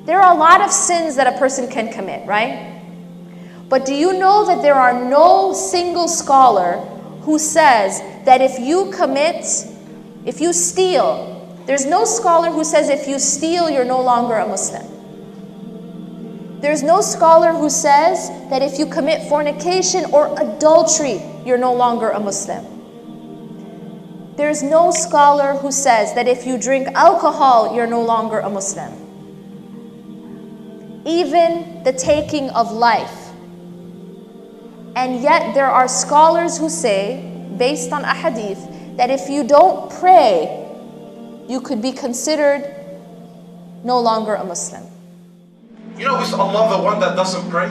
There are a lot of sins that a person can commit, right? But do you know that there are no single scholar who says that if you steal, there's no scholar who says if you steal, you're no longer a Muslim. There's no scholar who says that if you commit fornication or adultery, you're no longer a Muslim. There's no scholar who says that if you drink alcohol, you're no longer a Muslim. Even the taking of life. And yet there are scholars who say, based on a hadith, that if you don't pray, you could be considered no longer a Muslim. You know, is Allah the one that doesn't pray?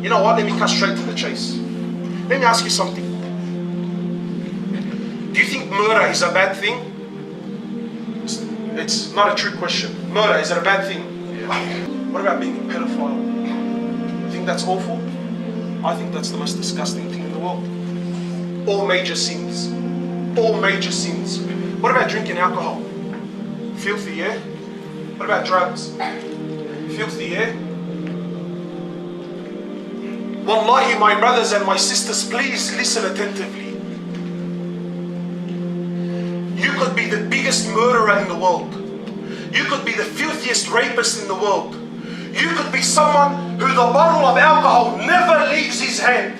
You know what? Let me cut straight to the chase. Let me ask you something. Do you think murder is a bad thing? It's not a trick question. Murder, is it a bad thing? Yeah. What about being a pedophile? You think that's awful? I think that's the most disgusting thing in the world. All major sins. All major sins. What about drinking alcohol? Filthy, yeah? What about drugs? Filthy, yeah? Wallahi, my brothers and my sisters, please listen attentively. You could be the biggest murderer in the world. You could be the filthiest rapist in the world. You could be someone who the bottle of alcohol never leaves his hand.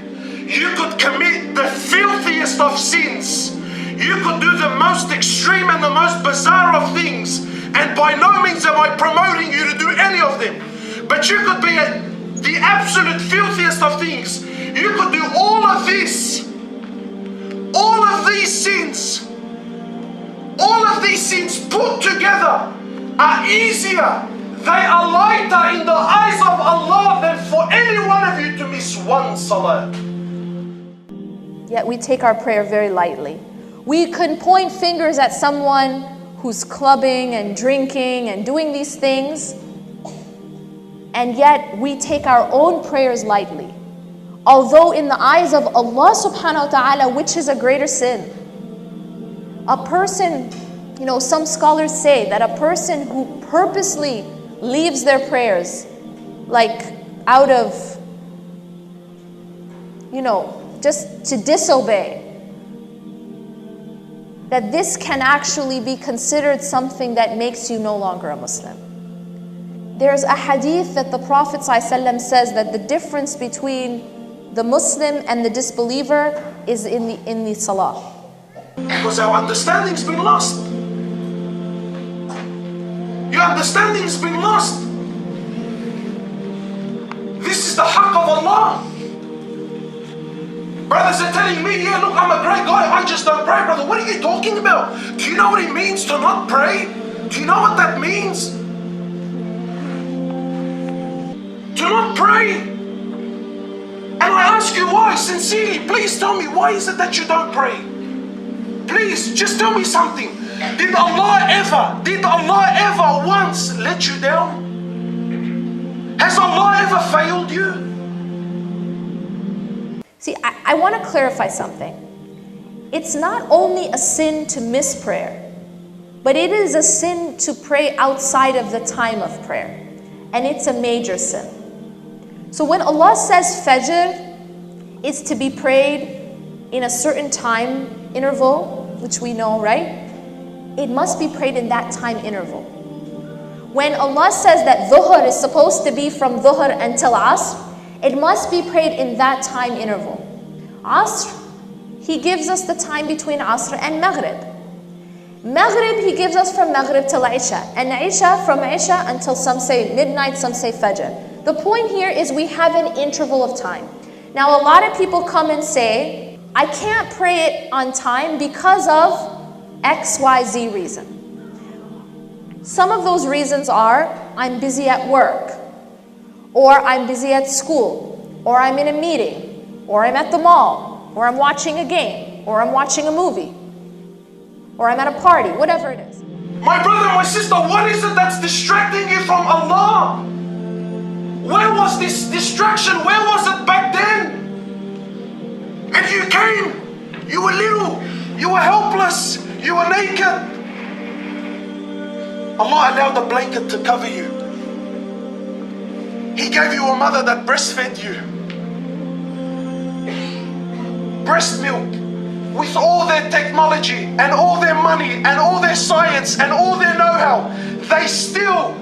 You could commit the filthiest of sins. You could do the most extreme and the most bizarre of things. And by no means am I promoting you to do any of them. But you could be the absolute filthiest of things. You could do all of this. All of these sins. All of these sins put together are easier. They are lighter in the eyes of Allah than for any one of you to miss one salah. Yet we take our prayer very lightly. We can point fingers at someone who's clubbing and drinking and doing these things, and yet we take our own prayers lightly. Although in the eyes of Allah subhanahu wa ta'ala, which is a greater sin? A person, some scholars say that a person who purposely leaves their prayers, like out of, just to disobey, that this can actually be considered something that makes you no longer a Muslim. There's a hadith that the Prophet ﷺ says that the difference between the Muslim and the disbeliever is in the salah. Because our understanding's been lost. Your understanding's been lost. This is the haqq of Allah. Brothers are telling me, yeah, look, I'm a great guy, I just don't pray. Brother, what are you talking about? Do you know what it means to not pray? Do you know what that means? To not pray. And I ask you why, sincerely, please tell me, why is it that you don't pray? Please, just tell me something. Did Allah ever once let you down? Has Allah ever failed you? See, I want to clarify something. It's not only a sin to miss prayer, but it is a sin to pray outside of the time of prayer. And it's a major sin. So when Allah says Fajr is to be prayed in a certain time interval, which we know, right? It must be prayed in that time interval. When Allah says that Dhuhr is supposed to be from Dhuhr until Asr, it must be prayed in that time interval. Asr, He gives us the time between Asr and Maghrib. Maghrib, He gives us from Maghrib till Isha. And Isha from Isha until some say midnight, some say Fajr. The point here is we have an interval of time. Now a lot of people come and say, I can't pray it on time because of XYZ reason. Some of those reasons are, I'm busy at work, or I'm busy at school, or I'm in a meeting, or I'm at the mall, or I'm watching a game, or I'm watching a movie, or I'm at a party, whatever it is. My brother, my sister, what is it that's distracting you from Allah? Where was this distraction? Where was it back then? And you came, you were little, you were helpless, you were naked. Allah allowed a blanket to cover you. He gave you a mother that breastfed you. Breast milk, with all their technology and all their money and all their science and all their know-how, they still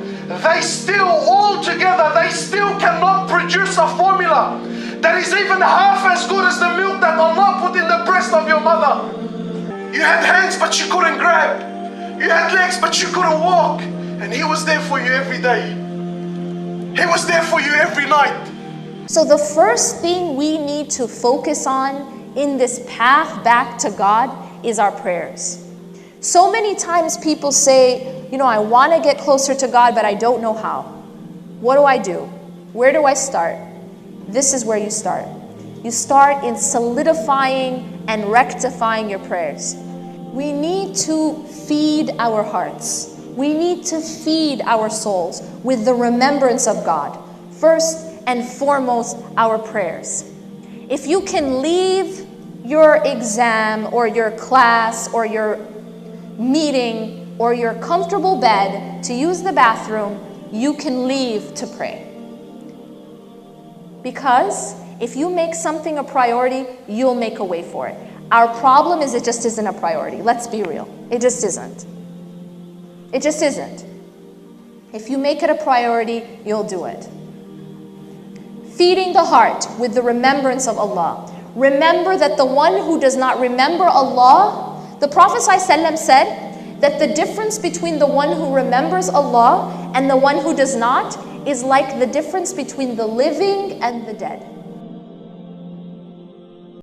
all together, they still cannot produce a formula that is even half as good as the milk that Allah put in the breast of your mother. You had hands but you couldn't grab. You had legs but you couldn't walk. And He was there for you every day. He was there for you every night. So the first thing we need to focus on in this path back to God is our prayers. So many times people say, I want to get closer to God, but I don't know how. What do I do? Where do I start? This is where you start. You start in solidifying and rectifying your prayers. We need to feed our hearts. We need to feed our souls with the remembrance of God. First and foremost, our prayers. If you can leave your exam or your class or your meeting or your comfortable bed to use the bathroom, you can leave to pray. Because if you make something a priority, you'll make a way for it. Our problem is it just isn't a priority. Let's be real. It just isn't. It just isn't. If you make it a priority, you'll do it. Feeding the heart with the remembrance of Allah. Remember that the one who does not remember Allah, the Prophet ﷺ said that the difference between the one who remembers Allah and the one who does not is like the difference between the living and the dead.